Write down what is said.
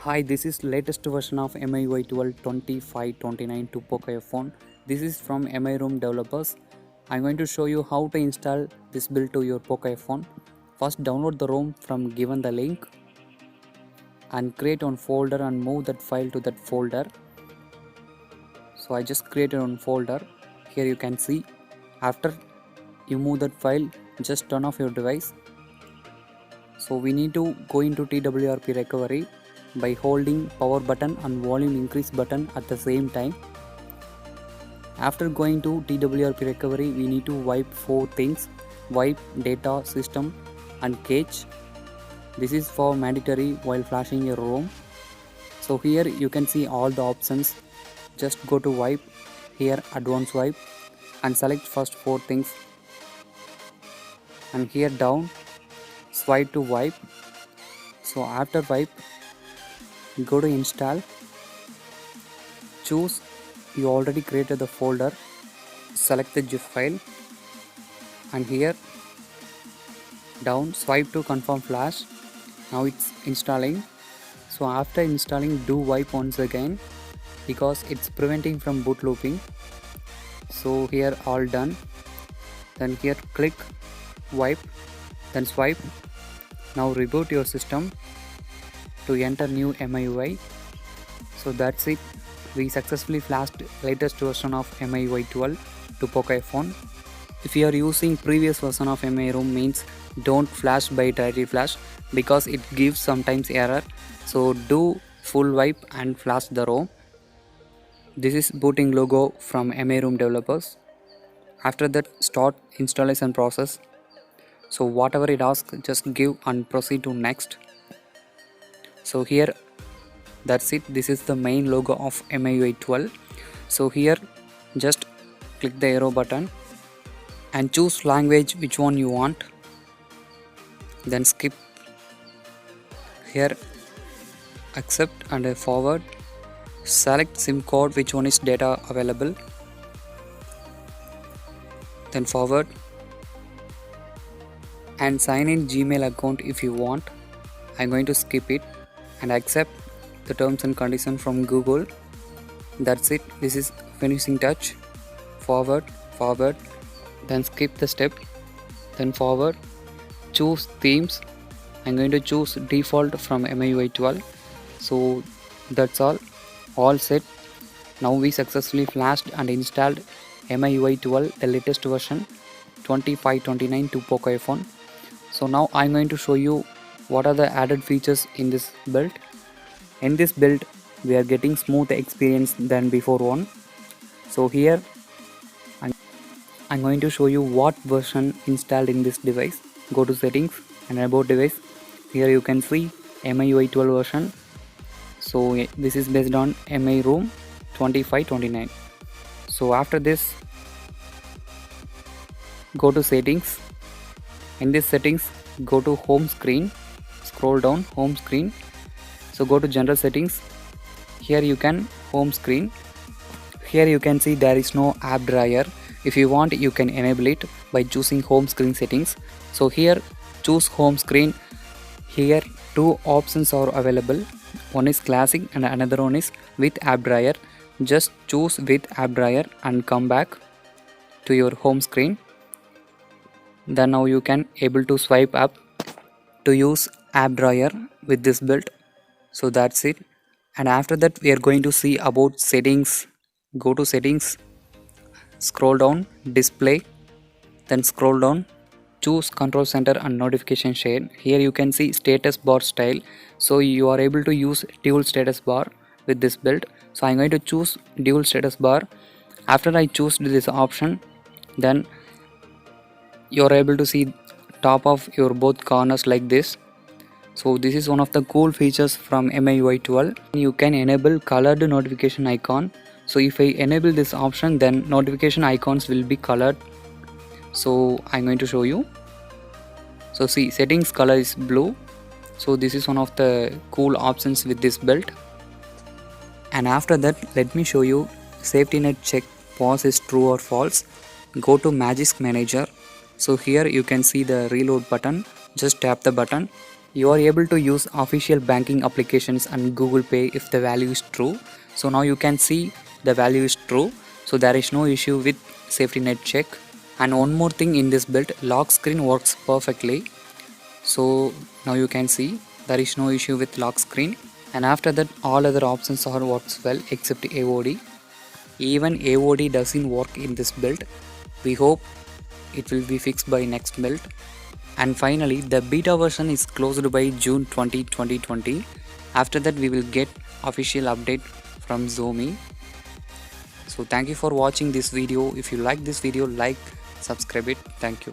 Hi, this is latest version of MIUI 12.25.29 to Poco F1. This is from MI Room developers. I'm going to show you how to install this build to your Poco F1. First, download the ROM from given the link and create one folder and move that file to that folder. So I just created one folder. Here you can see. After you move that file, just turn off your device. So we need to go into TWRP recovery by holding power button and volume increase button at the same time. After going to TWRP recovery, we need to wipe 4 things: wipe, data, system and cache. This is for mandatory while flashing your ROM. So here you can see all the options. Just go to wipe, here advanced wipe, and select first 4 things, and here down swipe to wipe. So after wipe, go to install, choose you already created the folder, select the zip file, and here down swipe to confirm flash. Now it's installing. So after installing, do wipe once again because it's preventing from boot looping. So here all done. Then here click wipe, then swipe. Now reboot your system to enter new MIUI. So that's it. We successfully flashed latest version of MIUI 12 to Poco F1. If you are using previous version of MI Room, means don't flash by directly flash because it gives sometimes error. So do full wipe and flash the ROM. This is booting logo from MI Room developers. After that, start installation process. So whatever it asks, just give and proceed to next. So here that's it. This is the main logo of MIUI 12. So here just click the arrow button and choose language which one you want, then skip. Here accept and forward. Select SIM card which one is data available, then forward, and sign in Gmail account if you want. I'm going to skip it and accept the terms and conditions from Google. That's it. This is finishing touch. Forward, then skip the step, then forward, choose themes. I'm going to choose default from MIUI 12. So that's all set. Now we successfully flashed and installed MIUI 12, the latest version 25.29 to Poco F1. So now I'm going to show you what are the added features in this build. In this build, we are getting smooth experience than before one. So here I'm going to show you what version installed in this device. Go to settings and about device. Here you can see MIUI 12 version. So this is based on MI Room 25.29. So after this, go to settings. In this settings, go to home screen, scroll down home screen. So go to general settings. Here you can home screen. Here you can see there is no app dryer. If you want, you can enable it by choosing home screen settings. So here choose home screen. Here two options are available. One is classic and another one is with app dryer. Just choose with app dryer and come back to your home screen. Then now you can able to swipe up to use app dryer with this build. So that's it. And after that, we are going to see about settings. Go to settings, scroll down display, then scroll down, choose control center and notification share. Here you can see status bar style. So you are able to use dual status bar with this build. So I'm going to choose dual status bar. After I choose this option, then you are able to see top of your both corners like this. So this is one of the cool features from MIUI 12. You can enable colored notification icon. So if I enable this option, then notification icons will be colored. So I'm going to show you. So see, settings color is blue. So this is one of the cool options with this build. And after that, let me show you safety net check pause is true or false. Go to Magisk Manager. So here you can see the reload button. Just tap the button You are able to use official banking applications and Google Pay if the value is true. So now you can see the value is true. So there is no issue with safety net check. And one more thing in this build, lock screen works perfectly. So now you can see there is no issue with lock screen. And after that all other options are works well except AOD. Even AOD doesn't work in this build. We hope it will be fixed by next build. And finally, the beta version is closed by June 2020. After that we will get official update from Xiaomi. So thank you for watching this video. If you like this video, like, subscribe it. Thank you.